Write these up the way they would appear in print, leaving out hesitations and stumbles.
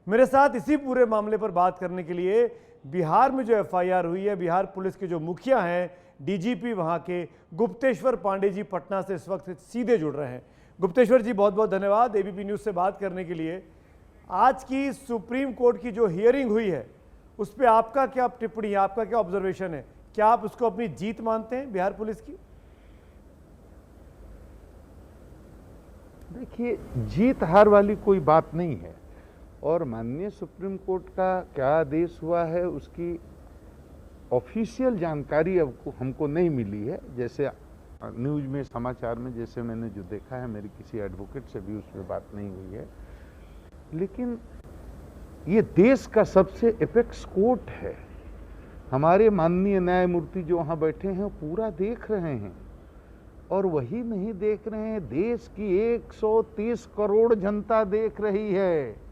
मेरे साथ इसी पूरे मामले पर बात करने के लिए बिहार में जो एफआईआर हुई है, बिहार पुलिस के जो मुखिया हैं, डीजीपी वहां के गुप्तेश्वर पांडे जी पटना से इस वक्त सीधे जुड़ रहे हैं। गुप्तेश्वर जी, बहुत बहुत धन्यवाद एबीपी न्यूज़ से बात करने के लिए। आज की सुप्रीम कोर्ट की जो हियरिंग हुई है उस पर आपका क्या टिप्पणी है, आपका क्या ऑब्जर्वेशन है? क्या आप उसको अपनी जीत मानते हैं बिहार पुलिस की? देखिए, जीत हार वाली कोई बात नहीं है और माननीय सुप्रीम कोर्ट का क्या आदेश हुआ है उसकी ऑफिशियल जानकारी अब हमको नहीं मिली है। जैसे न्यूज़ में, समाचार में जैसे मैंने जो देखा है, मेरी किसी एडवोकेट से भी उस पर बात नहीं हुई है। लेकिन ये देश का सबसे एपेक्स कोर्ट है। हमारे माननीय न्यायमूर्ति जो वहाँ बैठे हैं पूरा देख रहे हैं और वही नहीं देख रहे हैं, देश की 130 करोड़ जनता देख रही है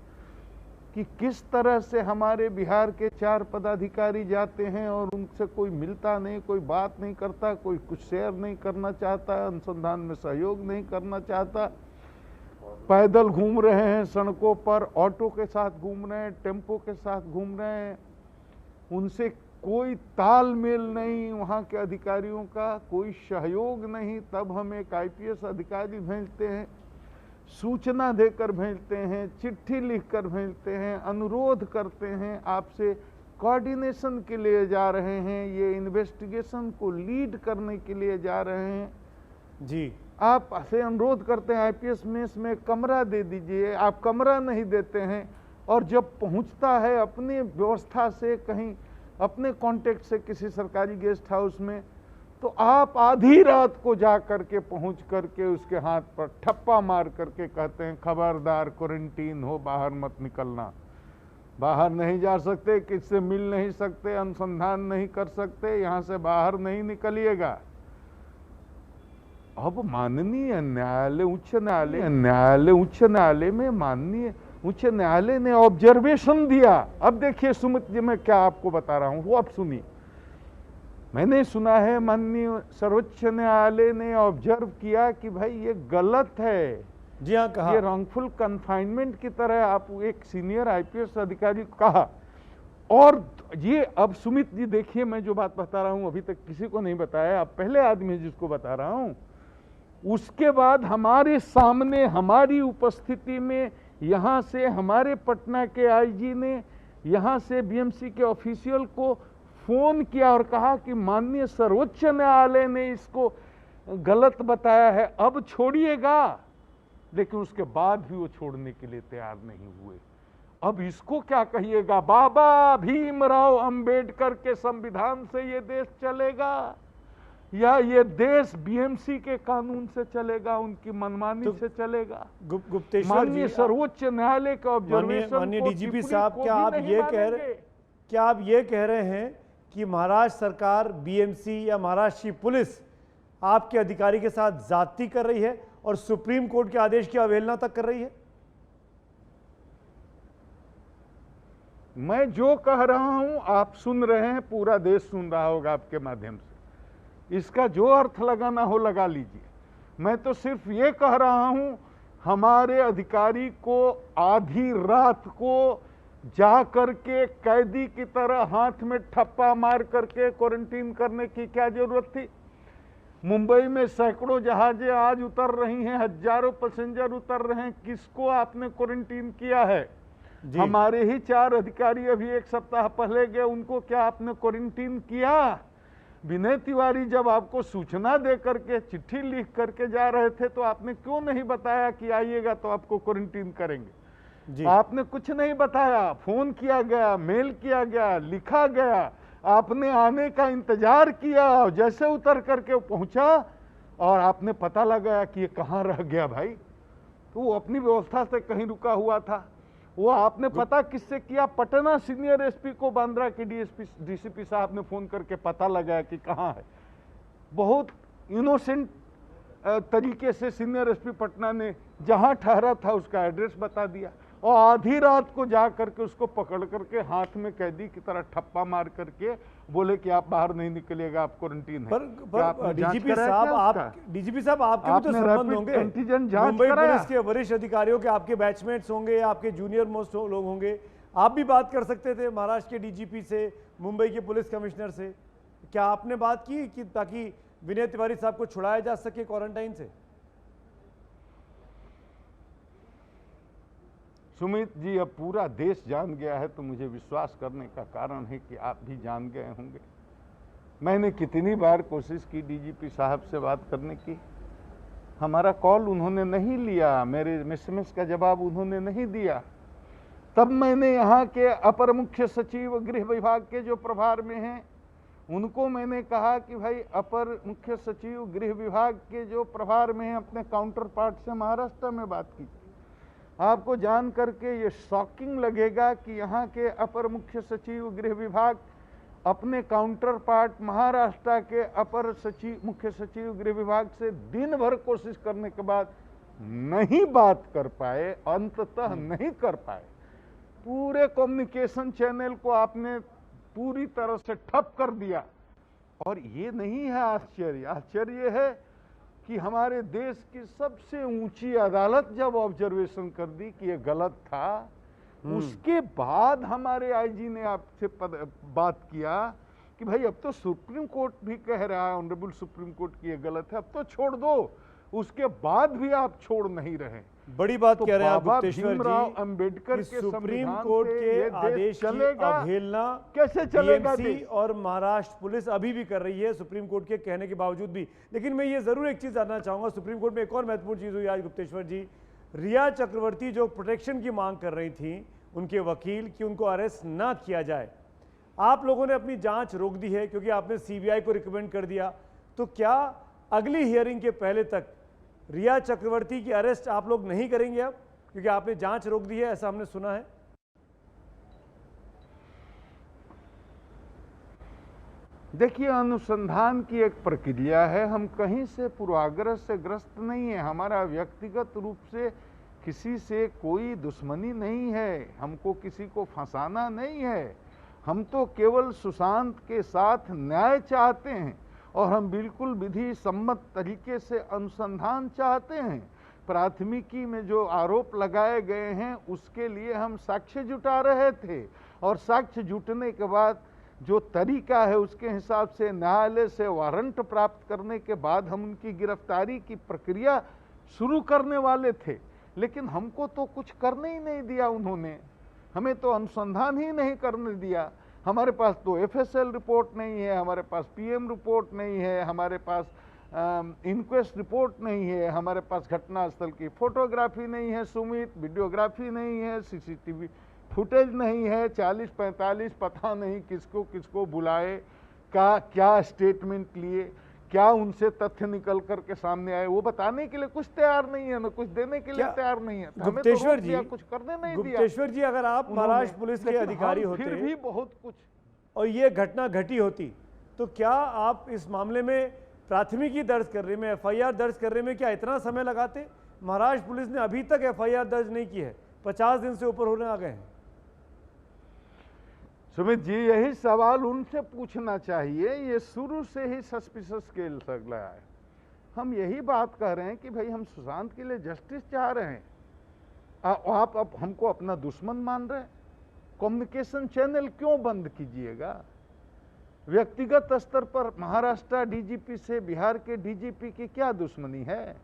कि किस तरह से हमारे बिहार के 4 पदाधिकारी जाते हैं और उनसे कोई मिलता नहीं, कोई बात नहीं करता, कोई कुछ शेयर नहीं करना चाहता, अनुसंधान में सहयोग नहीं करना चाहता, पैदल घूम रहे हैं सड़कों पर, ऑटो के साथ घूम रहे हैं, टेम्पो के साथ घूम रहे हैं। उनसे कोई तालमेल नहीं, वहाँ के अधिकारियों का कोई सहयोग नहीं। तब हम एक आईपीएस अधिकारी भेजते हैं, सूचना देकर भेजते हैं, चिट्ठी लिखकर भेजते हैं, अनुरोध करते हैं, आपसे कोऑर्डिनेशन के लिए जा रहे हैं, ये इन्वेस्टिगेशन को लीड करने के लिए जा रहे हैं जी। आप से अनुरोध करते हैं आईपीएस मेस में कमरा दे दीजिए, आप कमरा नहीं देते हैं। और जब पहुंचता है अपनी व्यवस्था से कहीं, अपने कांटेक्ट से किसी सरकारी गेस्ट हाउस में, तो आप आधी रात को जा करके पहुंच करके उसके हाथ पर ठप्पा मार करके कहते हैं खबरदार, क्वारंटीन हो, बाहर मत निकलना, बाहर नहीं जा सकते, किससे मिल नहीं सकते, अनुसंधान नहीं कर सकते, यहाँ से बाहर नहीं निकलिएगा। अब माननीय न्यायालय, उच्च न्यायालय में माननीय उच्च न्यायालय ने ऑब्जर्वेशन दिया। अब देखिए सुमित जी, मैं क्या आपको बता रहा हूं वो आप सुनिए। मैंने सुना है माननीय सर्वोच्च न्यायालय ने ऑब्जर्व किया कि भाई ये गलत है। जी हाँ, कहा। ये रॉन्गफुल कन्फाइनमेंट की तरह आप एक सीनियर आईपीएस अधिकारी को कहा। और ये अब सुमित जी देखिए, मैं जो बात बता रहा हूं अभी तक किसी को नहीं बताया, अब पहले आदमी जिसको बता रहा हूं। उसके बाद हमारे सामने, हमारी उपस्थिति में, यहाँ से हमारे पटना के आईजी ने यहाँ से बीएमसी के ऑफिशियल को फोन किया और कहा कि माननीय सर्वोच्च न्यायालय ने इसको गलत बताया है, अब छोड़िएगा। लेकिन उसके बाद भी वो छोड़ने के लिए तैयार नहीं हुए। अब इसको क्या कहिएगा? बाबा भीमराव अंबेडकर के संविधान से ये देश चलेगा या ये देश बीएमसी के कानून से चलेगा, उनकी मनमानी से चलेगा? गुप्तेश्वर जी, सर्वोच्च न्यायालय का ऑब्जर्वेशन, माननीय डीजीपी साहब, क्या आप ये कह रहे हैं कि महाराष्ट्र सरकार, बीएमसी या महाराष्ट्र की पुलिस आपके अधिकारी के साथ जाति कर रही है और सुप्रीम कोर्ट के आदेश की अवहेलना तक कर रही है? मैं जो कह रहा हूं आप सुन रहे हैं, पूरा देश सुन रहा होगा आपके माध्यम से। इसका जो अर्थ लगाना हो लगा लीजिए। मैं तो सिर्फ ये कह रहा हूं, हमारे अधिकारी को आधी रात को जा करके कैदी की तरह हाथ में ठप्पा मार करके क्वारंटीन करने की क्या जरूरत थी? मुंबई में सैकड़ों जहाजें आज उतर रही हैं, हजारों पैसेंजर उतर रहे हैं, किसको आपने क्वारंटीन किया है? हमारे ही 4 अधिकारी अभी 1 सप्ताह पहले गए, उनको क्या आपने क्वारंटीन किया? विनय तिवारी जब आपको सूचना दे करके, चिट्ठी लिख करके जा रहे थे, तो आपने क्यों नहीं बताया कि आइएगा तो आपको क्वारंटीन करेंगे? जी। आपने कुछ नहीं बताया। फोन किया गया, मेल किया गया, लिखा गया, आपने आने का इंतजार किया। जैसे उतर करके पहुंचा और आपने पता लगाया कि ये कहाँ रह गया भाई, तो वो अपनी व्यवस्था से कहीं रुका हुआ था। वो आपने पता किससे किया? पटना सीनियर एसपी को बांद्रा के डीसीपी साहब ने फोन करके पता लगाया कि कहाँ है। बहुत इनोसेंट तरीके से सीनियर एसपी पटना ने जहां ठहरा था उसका एड्रेस बता दिया। और आधी रात को जा करके उसको पकड़ करके हाथ में कैदी की तरह ठप्पा मार करके बोले कि आप बाहर नहीं निकलिएगा, आप क्वारंटीन है। पर डीजीपी साहब, आपके भी तो संबंध होंगे, मुंबई पुलिस के वरिष्ठ अधिकारियों के आपके बैचमेट्स होंगे, आपके जूनियर मोस्ट लोग होंगे, आप भी बात कर सकते थे महाराष्ट्र के डीजीपी से, मुंबई के पुलिस कमिश्नर से। क्या आपने बात की कि ताकि विनय तिवारी साहब को छुड़ाया जा सके क्वारंटाइन से? सुमित जी, अब पूरा देश जान गया है तो मुझे विश्वास करने का कारण है कि आप भी जान गए होंगे। मैंने कितनी बार कोशिश की डीजीपी साहब से बात करने की, हमारा कॉल उन्होंने नहीं लिया, मेरे एसएमएस का जवाब उन्होंने नहीं दिया। तब मैंने यहाँ के अपर मुख्य सचिव गृह विभाग के जो प्रभार में हैं उनको मैंने कहा कि भाई अपर मुख्य सचिव गृह विभाग के जो प्रभार में हैं अपने काउंटर पार्ट से महाराष्ट्र में बात की। आपको जान करके ये शॉकिंग लगेगा कि यहाँ के अपर मुख्य सचिव गृह विभाग अपने काउंटर पार्ट महाराष्ट्र के अपर सचिव मुख्य सचिव गृह विभाग से दिन भर कोशिश करने के बाद नहीं बात कर पाए, अंततः नहीं कर पाए। पूरे कम्युनिकेशन चैनल को आपने पूरी तरह से ठप कर दिया। और ये नहीं है आश्चर्य, आश्चर्य है कि हमारे देश की सबसे ऊंची अदालत जब ऑब्जर्वेशन कर दी कि ये गलत था, उसके बाद हमारे आईजी ने आपसे बात किया कि भाई अब तो सुप्रीम कोर्ट भी कह रहा है, ऑनरेबल सुप्रीम कोर्ट की ये गलत है, अब तो छोड़ दो। उसके बाद भी आप छोड़ नहीं रहे। बड़ी बात कह रहे हैं आप गुप्तेश्वर जी, अंबेडकर के सुप्रीम कोर्ट के आदेश की अवहेलना कैसे चलेगा? बीएमसी और महाराष्ट्र पुलिस अभी भी कर रही है सुप्रीम कोर्ट के कहने के बावजूद भी। लेकिन मैं ये जरूर एक चीज जानना चाहूंगा, सुप्रीम कोर्ट में एक और महत्वपूर्ण चीज हुई आज गुप्तेश्वर जी, रिया चक्रवर्ती जो प्रोटेक्शन की मांग कर रही थी उनके वकील कि उनको अरेस्ट ना किया जाए, आप लोगों ने अपनी जांच रोक दी है क्योंकि आपने सीबीआई को रिकमेंड कर दिया। तो क्या अगली हियरिंग के पहले तक रिया चक्रवर्ती की अरेस्ट आप लोग नहीं करेंगे अब, क्योंकि आपने जांच रोक दी है, ऐसा हमने सुना है? देखिए, अनुसंधान की एक प्रक्रिया है, हम कहीं से पूर्वाग्रह से ग्रस्त नहीं है। हमारा व्यक्तिगत रूप से किसी से कोई दुश्मनी नहीं है, हमको किसी को फंसाना नहीं है। हम तो केवल सुशांत के साथ न्याय चाहते हैं और हम बिल्कुल विधि सम्मत तरीके से अनुसंधान चाहते हैं। प्राथमिकी में जो आरोप लगाए गए हैं उसके लिए हम साक्ष्य जुटा रहे थे और साक्ष्य जुटने के बाद जो तरीका है उसके हिसाब से न्यायालय से वारंट प्राप्त करने के बाद हम उनकी गिरफ्तारी की प्रक्रिया शुरू करने वाले थे। लेकिन हमको तो कुछ करने ही नहीं दिया उन्होंने, हमें तो अनुसंधान ही नहीं करने दिया। हमारे पास तो एफएसएल रिपोर्ट नहीं है, हमारे पास पीएम रिपोर्ट नहीं है, हमारे पास इंक्वेस्ट रिपोर्ट नहीं है, हमारे पास घटनास्थल की फोटोग्राफी नहीं है सुमित, वीडियोग्राफी नहीं है, सीसीटीवी फुटेज नहीं है, 40-45 पता नहीं किसको किसको बुलाए, क्या स्टेटमेंट लिए, क्या उनसे तथ्य निकल करके सामने आए, वो बताने के लिए कुछ तैयार नहीं है, ना कुछ देने के लिए तैयार नहीं है। गुप्तेश्वर जी, कुछ करने नहीं दिया। गुप्तेश्वर जी, अगर आप महाराष्ट्र पुलिस के अधिकारी होते फिर भी बहुत कुछ और ये घटना घटी होती तो क्या आप इस मामले में प्राथमिकी दर्ज करने में, एफआईआर दर्ज करने में क्या इतना समय लगाते? महाराष्ट्र पुलिस ने अभी तक एफआईआर दर्ज नहीं की है, 50 दिन से ऊपर होने आ गए हैं। सुमित जी, यही सवाल उनसे पूछना चाहिए, ये शुरू से ही सस्पिशियस स्केल लग रहा है। हम यही बात कह रहे हैं कि भाई हम सुशांत के लिए जस्टिस चाह रहे हैं, आप अब हमको अपना दुश्मन मान रहे हैं। कम्युनिकेशन चैनल क्यों बंद कीजिएगा? व्यक्तिगत स्तर पर महाराष्ट्र डीजीपी से बिहार के डीजीपी की क्या दुश्मनी है?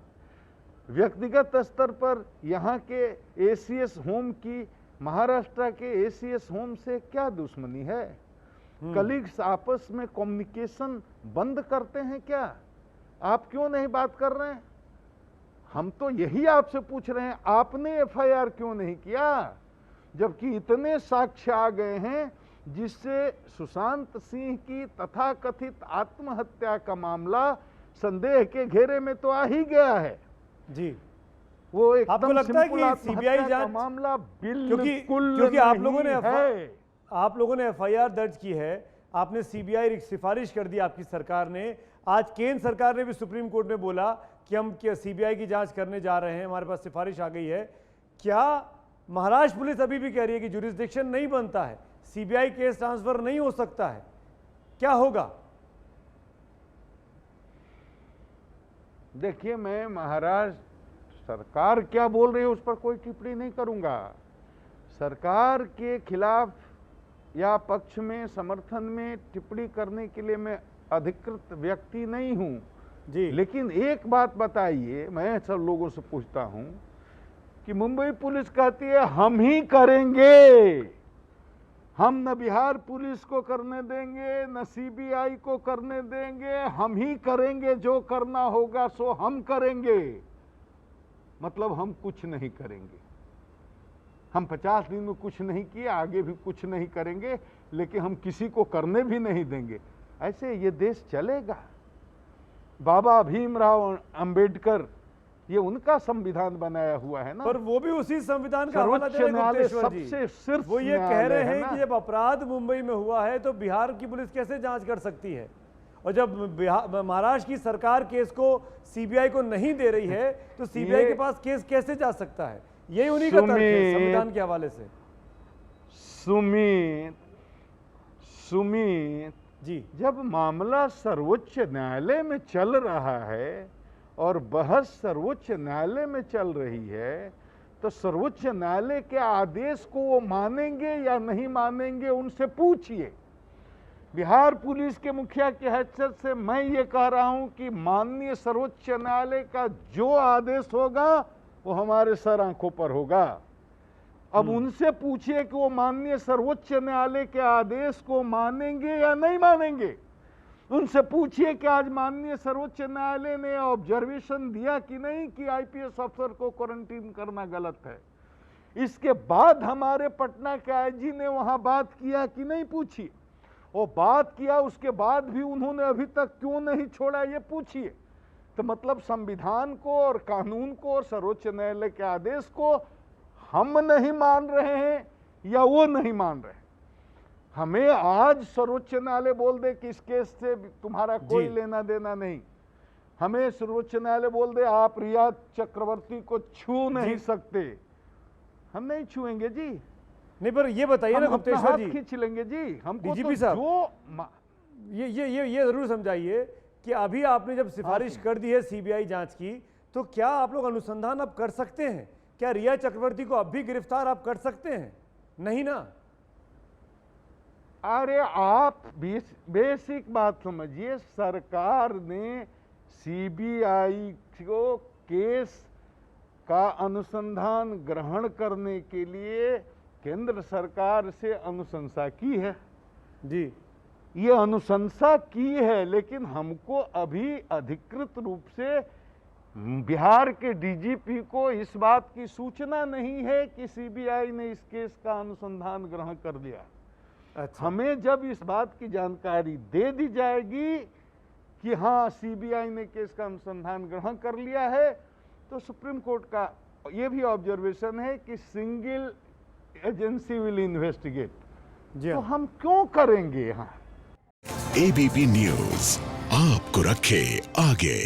व्यक्तिगत स्तर पर यहाँ के एसीएस होम की महाराष्ट्र के एसीएस होम से क्या दुश्मनी है? कलीग्स आपस में कम्युनिकेशन बंद करते हैं क्या? आप क्यों नहीं बात कर रहे हैं? हम तो यही आपसे पूछ रहे हैं, आपने एफआईआर क्यों नहीं किया? जबकि इतने साक्ष्य आ गए हैं जिससे सुशांत सिंह की तथाकथित आत्महत्या का मामला संदेह के घेरे में तो आ ही गया है जी। वो एक आपको लगता है कि सीबीआई जांच मामला क्योंकि आप लोगों ने एफआईआर दर्ज की है, आपने सीबीआई सिफारिश कर दी आपकी सरकार ने, आज केंद्र सरकार ने भी सुप्रीम कोर्ट में बोला कि हम सीबीआई की जांच करने जा रहे हैं, हमारे पास सिफारिश आ गई है। क्या महाराष्ट्र पुलिस अभी भी कह रही है कि जुरिस्डिक्शन नहीं बनता है, सीबीआई केस ट्रांसफर नहीं हो सकता है, क्या होगा? देखिए, मैं महाराष्ट्र सरकार क्या बोल रही है उस पर कोई टिप्पणी नहीं करूंगा। सरकार के खिलाफ या पक्ष में समर्थन में टिप्पणी करने के लिए मैं अधिकृत व्यक्ति नहीं हूं जी। लेकिन एक बात बताइए, मैं सब लोगों से पूछता हूं कि मुंबई पुलिस कहती है हम ही करेंगे, हम न बिहार पुलिस को करने देंगे न सीबीआई को करने देंगे, हम ही करेंगे, जो करना होगा सो हम करेंगे। मतलब हम कुछ नहीं करेंगे। हम 50 दिन में कुछ नहीं किए, आगे भी कुछ नहीं करेंगे, लेकिन हम किसी को करने भी नहीं देंगे। ऐसे ये देश चलेगा? बाबा भीमराव अंबेडकर, ये उनका संविधान बनाया हुआ है ना। पर वो भी उसी संविधान का हवाला दे रहे हैं न्यायालय गुप्तेश्वर जी। सबसे शीर्ष वो ये कह न्यायालय रहे है हैं ना। कि जब अपराध मुंबई में हुआ है तो बिहार की पुलिस कैसे जांच कर सकती है, और जब महाराष्ट्र की सरकार केस को सीबीआई को नहीं दे रही है तो सीबीआई के पास केस कैसे जा सकता है? यही उन्हीं का तर्क है संविधान के हवाले से। सुमित जी, जब मामला सर्वोच्च न्यायालय में चल रहा है और बहस सर्वोच्च न्यायालय में चल रही है, तो सर्वोच्च न्यायालय के आदेश को वो मानेंगे या नहीं मानेंगे, उनसे पूछिए। बिहार पुलिस के मुखिया की हैसियत से मैं ये कह रहा हूं कि माननीय सर्वोच्च न्यायालय का जो आदेश होगा वो हमारे सर आंखों पर होगा। अब उनसे पूछिए कि वो माननीय सर्वोच्च न्यायालय के आदेश को मानेंगे या नहीं मानेंगे। उनसे पूछिए कि आज माननीय सर्वोच्च न्यायालय ने ऑब्जर्वेशन दिया कि नहीं कि आईपीएस अफसर को क्वारंटीन करना गलत है। इसके बाद हमारे पटना के आईजी ने वहां बात किया कि नहीं, पूछिए। वो बात किया, उसके बाद भी उन्होंने अभी तक क्यों नहीं छोड़ा, ये पूछिए। तो मतलब संविधान को और कानून को और सर्वोच्च न्यायालय के आदेश को हम नहीं मान रहे हैं या वो नहीं मान रहे। हमें आज सर्वोच्च न्यायालय बोल दे कि इस केस से तुम्हारा कोई लेना देना नहीं, हमें सर्वोच्च न्यायालय बोल दे आप रिया चक्रवर्ती को छू नहीं सकते, हम नहीं छुएंगे जी। नहीं, पर ये बताइए ना गुप्तेश्वर जी, खींच लेंगे जी हमको। डीजीपी तो साहब, जो ये जरूर समझाइए कि अभी आपने जब सिफारिश कर दी है सीबीआई जांच की, तो क्या आप लोग अनुसंधान अब कर सकते हैं? क्या रिया चक्रवर्ती को अब भी गिरफ्तार आप कर सकते हैं? नहीं ना? अरे आप बेसिक बात समझिए, सरकार ने सीबीआई को केस का अनुसंधान ग्रहण करने के लिए केंद्र सरकार से अनुशंसा की है जी। ये अनुशंसा की है, लेकिन हमको अभी अधिकृत रूप से बिहार के डीजीपी को इस बात की सूचना नहीं है कि सीबीआई ने इस केस का अनुसंधान ग्रहण कर लिया। अच्छा। हमें जब इस बात की जानकारी दे दी जाएगी कि हाँ सीबीआई ने केस का अनुसंधान ग्रहण कर लिया है, तो सुप्रीम कोर्ट का ये भी ऑब्जर्वेशन है कि सिंगल एजेंसी विल इन्वेस्टिगेट। तो हम क्यों करेंगे? यहाँ एबीपी न्यूज आपको रखे आगे।